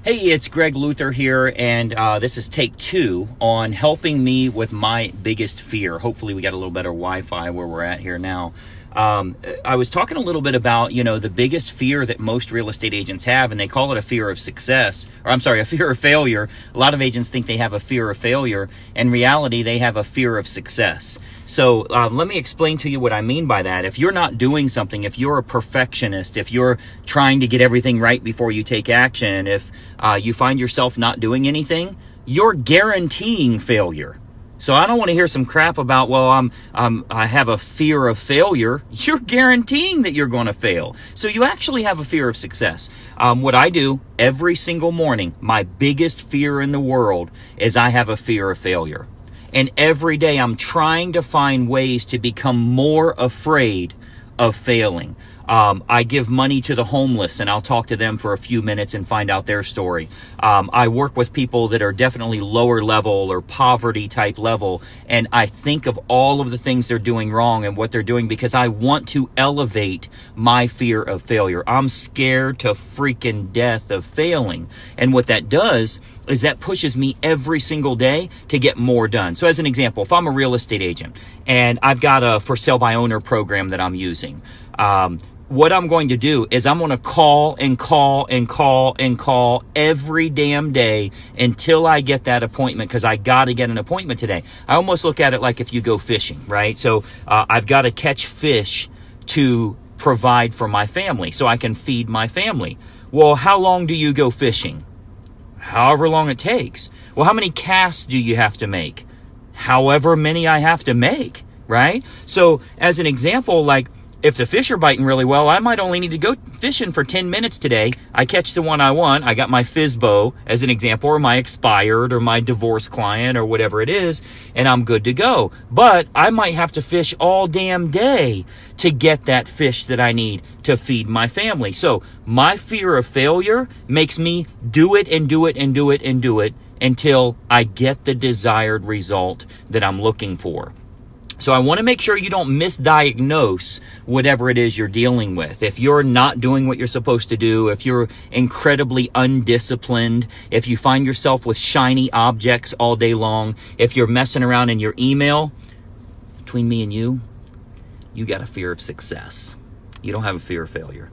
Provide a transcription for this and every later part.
Hey, it's Greg Luther here, and this is take 2 on helping me with my biggest fear. Hopefully we got a little better Wi-Fi where we're at here now. I was talking a little bit about, the biggest fear that most real estate agents have, and they call it a fear of success, or I'm sorry, a fear of failure. A lot of agents think they have a fear of failure. In reality, they have a fear of success. So let me explain to you what I mean by that. If you're not doing something, if you're a perfectionist, if you're trying to get everything right before you take action, if you find yourself not doing anything, you're guaranteeing failure. So I don't want to hear some crap about, I have a fear of failure. You're guaranteeing that you're going to fail. So you actually have a fear of success. What I do every single morning, my biggest fear in the world is I have a fear of failure. And every day I'm trying to find ways to become more afraid of failing. I give money to the homeless, and I'll talk to them for a few minutes and find out their story. I work with people that are definitely lower level or poverty type level, and I think of all of the things they're doing wrong and what they're doing because I want to elevate my fear of failure. I'm scared to freaking death of failing. And what that does is that pushes me every single day to get more done. So as an example, if I'm a real estate agent and I've got a for sale by owner program that I'm using, what I'm going to do is I'm going to call every damn day until I get that appointment, because I got to get an appointment today. I almost look at it like if you go fishing, right? So I've got to catch fish to provide for my family so I can feed my family. Well, how long do you go fishing? However long it takes. Well, how many casts do you have to make? However many I have to make, right? So as an example, like, if the fish are biting really well, I might only need to go fishing for 10 minutes today. I catch the one I want. I got my FSBO as an example, or my expired, or my divorce client, or whatever it is, and I'm good to go. But I might have to fish all damn day to get that fish that I need to feed my family. So my fear of failure makes me do it and do it and do it and do it until I get the desired result that I'm looking for. So I want to make sure you don't misdiagnose whatever it is you're dealing with. If you're not doing what you're supposed to do, if you're incredibly undisciplined, if you find yourself with shiny objects all day long, if you're messing around in your email, between me and you got a fear of success. You don't have a fear of failure.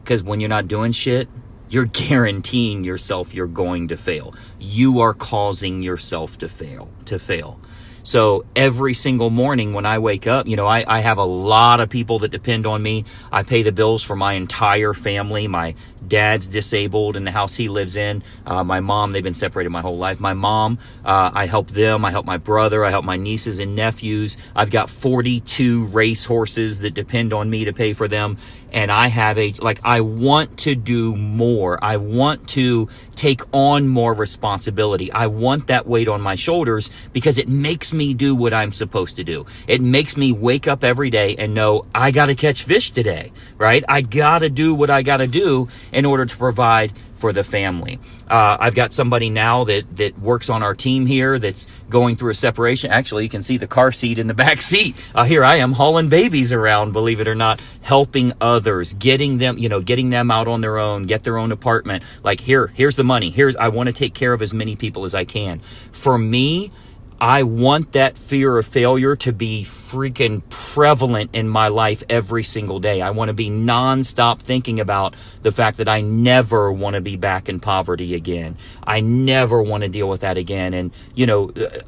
Because when you're not doing shit, you're guaranteeing yourself you're going to fail. You are causing yourself to fail. So every single morning when I wake up, I have a lot of people that depend on me. I pay the bills for my entire family. My dad's disabled in the house he lives in. My mom, they've been separated my whole life. My mom, I help them. I help my brother. I help my nieces and nephews. I've got 42 race horses that depend on me to pay for them. And I have I want to do more. I want to take on more responsibility. I want that weight on my shoulders because it makes me do what I'm supposed to do. It makes me wake up every day and know I got to catch fish today, right? I got to do what I got to do in order to provide for the family. I've got somebody now that works on our team here that's going through a separation. Actually, you can see the car seat in the back seat. Here I am hauling babies around, believe it or not, helping others, getting them out on their own, get their own apartment. Like here's the money. I want to take care of as many people as I can. For me, I want that fear of failure to be freaking prevalent in my life every single day. I want to be nonstop thinking about the fact that I never want to be back in poverty again. I never want to deal with that again. And,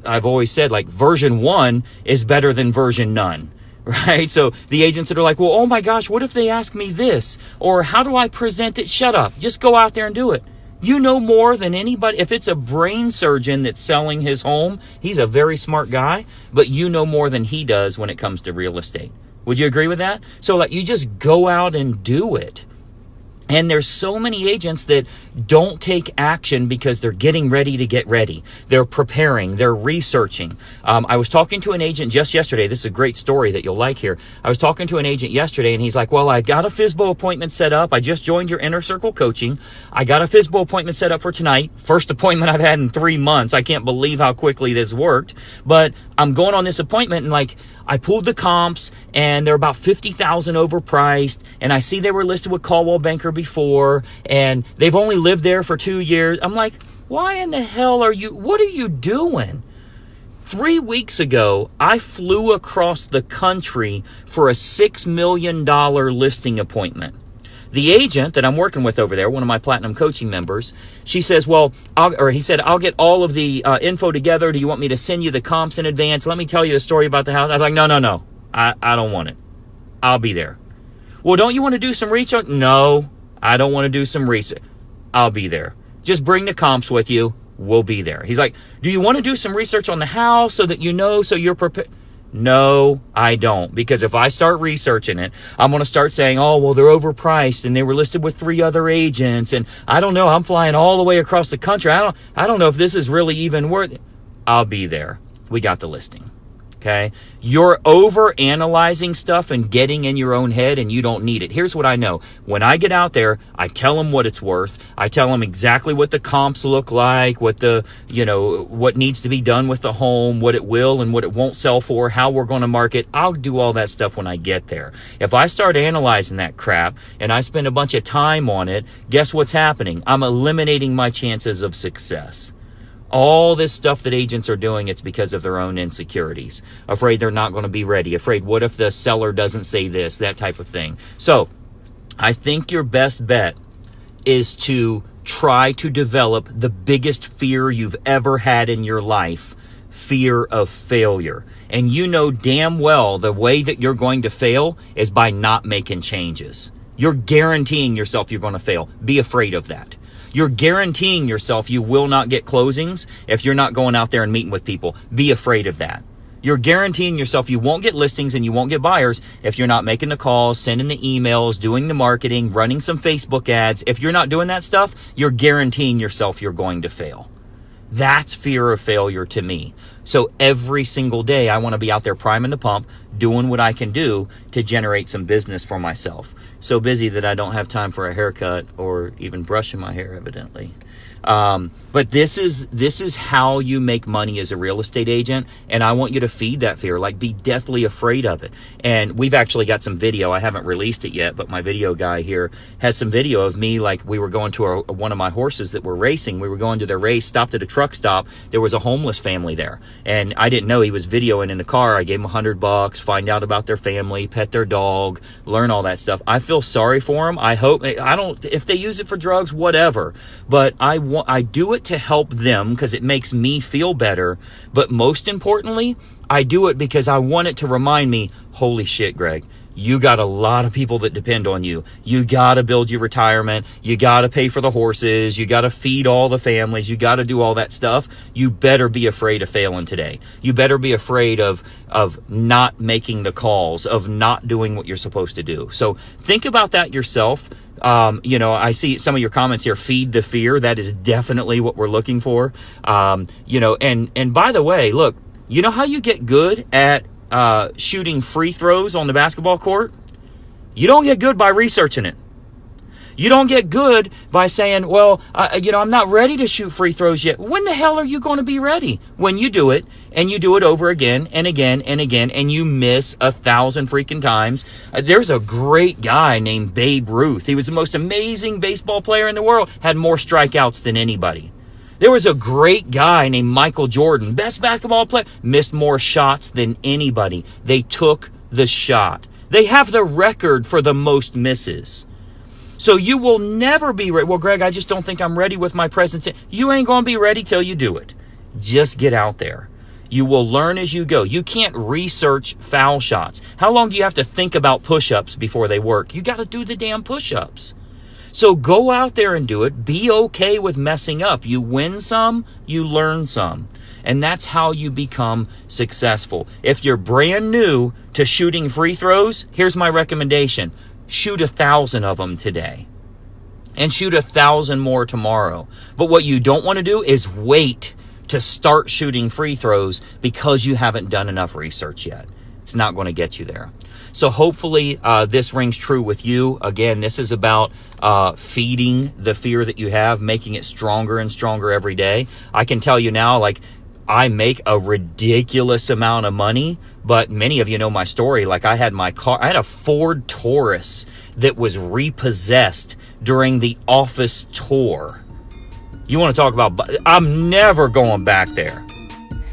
I've always said, version 1 is better than version none. Right? So the agents that are like, well, oh my gosh, what if they ask me this? Or how do I present it? Shut up. Just go out there and do it. You know more than anybody. If it's a brain surgeon that's selling his home, he's a very smart guy, but you know more than he does when it comes to real estate. Would you agree with that? So you just go out and do it. And there's so many agents that don't take action because they're getting ready to get ready. They're preparing. They're researching. I was talking to an agent just yesterday. This is a great story that you'll like here. I was talking to an agent yesterday, and he's like, well, I got a FSBO appointment set up. I just joined your Inner Circle coaching. I got a FSBO appointment set up for tonight. First appointment I've had in 3 months. I can't believe how quickly this worked. But I'm going on this appointment, and I pulled the comps, and they're about $50,000 overpriced, and I see they were listed with Coldwell Banker before and they've only lived there for 2 years. I'm like, why in the hell what are you doing? 3 weeks ago, I flew across the country for a $6 million listing appointment. The agent that I'm working with over there, one of my platinum coaching members, she says, he said, I'll get all of the info together. Do you want me to send you the comps in advance? Let me tell you the story about the house. I was like, no. I don't want it. I'll be there. Well, don't you want to do some research? No, I don't want to do some research. I'll be there. Just bring the comps with you. We'll be there. He's like, do you want to do some research on the house so that you know, so you're prepared? No, I don't. Because if I start researching it, I'm going to start saying, oh, well, they're overpriced and they were listed with 3 other agents. And I don't know, I'm flying all the way across the country. I don't know if this is really even worth it. I'll be there. We got the listing. Okay. You're over analyzing stuff and getting in your own head and you don't need it. Here's what I know. When I get out there, I tell them what it's worth. I tell them exactly what the comps look like, what what needs to be done with the home, what it will and what it won't sell for, how we're going to market. I'll do all that stuff when I get there. If I start analyzing that crap and I spend a bunch of time on it, guess what's happening? I'm eliminating my chances of success. All this stuff that agents are doing, it's because of their own insecurities. Afraid they're not going to be ready. Afraid, what if the seller doesn't say this? That type of thing. So, I think your best bet is to try to develop the biggest fear you've ever had in your life. Fear of failure. And you know damn well the way that you're going to fail is by not making changes. You're guaranteeing yourself you're going to fail. Be afraid of that. You're guaranteeing yourself you will not get closings if you're not going out there and meeting with people. Be afraid of that. You're guaranteeing yourself you won't get listings and you won't get buyers if you're not making the calls, sending the emails, doing the marketing, running some Facebook ads. If you're not doing that stuff, you're guaranteeing yourself you're going to fail. That's fear of failure to me. So every single day, I want to be out there priming the pump, doing what I can do to generate some business for myself. So busy that I don't have time for a haircut or even brushing my hair, evidently. But this is how you make money as a real estate agent. And I want you to feed that fear, like be deathly afraid of it. And we've actually got some video. I haven't released it yet, but my video guy here has some video of me. Like we were going to one of my horses that were racing. We were going to their race, stopped at a truck stop. There was a homeless family there. And I didn't know he was videoing in the car. I gave him $100, find out about their family, pet their dog, learn all that stuff. I feel sorry for them. I hope, if they use it for drugs, whatever. But I do it to help them because it makes me feel better. But most importantly, I do it because I want it to remind me, holy shit, Greg, you got a lot of people that depend on you. You got to build your retirement. You got to pay for the horses. You got to feed all the families. You got to do all that stuff. You better be afraid of failing today. You better be afraid of not making the calls, of not doing what you're supposed to do. So think about that yourself. I see some of your comments here, feed the fear. That is definitely what we're looking for. And by the way, look, you know how you get good at shooting free throws on the basketball court? You don't get good by researching it. You don't get good by saying, well, I'm not ready to shoot free throws yet. When the hell are you going to be ready? When you do it, and you do it over again and again and again, and you miss 1,000 freaking times. There's a great guy named Babe Ruth. He was the most amazing baseball player in the world, had more strikeouts than anybody. There was a great guy named Michael Jordan, best basketball player, missed more shots than anybody. They took the shot. They have the record for the most misses. So you will never be ready. Well, Greg, I just don't think I'm ready with my presentation. You ain't going to be ready till you do it. Just get out there. You will learn as you go. You can't research foul shots. How long do you have to think about push-ups before they work? You got to do the damn push-ups. So go out there and do it. Be okay with messing up. You win some, you learn some. And that's how you become successful. If you're brand new to shooting free throws, here's my recommendation. Shoot 1,000 of them today. And shoot 1,000 more tomorrow. But what you don't want to do is wait to start shooting free throws because you haven't done enough research yet. It's not going to get you there. So hopefully this rings true with you. Again, this is about feeding the fear that you have, making it stronger and stronger every day. I can tell you now, I make a ridiculous amount of money, but many of you know my story. Like I had a Ford Taurus that was repossessed during the office tour. You want to talk about, I'm never going back there.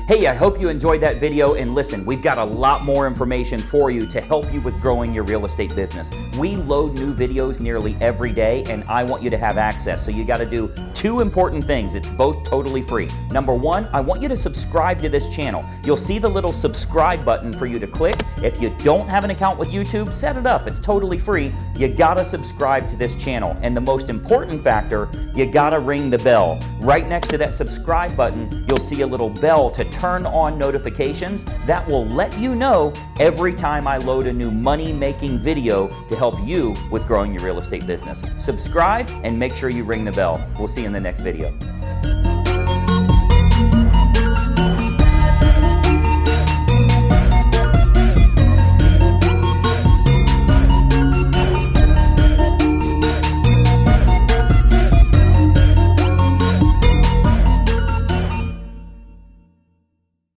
Hey, I hope you enjoyed that video, and listen, we've got a lot more information for you to help you with growing your real estate business. We load new videos nearly every day, and I want you to have access. So you got to do two important things. It's both totally free. Number one, I want you to subscribe to this channel. You'll see the little subscribe button for you to click. If you don't have an account with YouTube, set it up. It's totally free. You got to subscribe to this channel. And the most important factor, you got to ring the bell. Right next to that subscribe button, you'll see a little bell to turn on notifications. That will let you know every time I load a new money-making video to help you with growing your real estate business. Subscribe and make sure you ring the bell. We'll see you in the next video.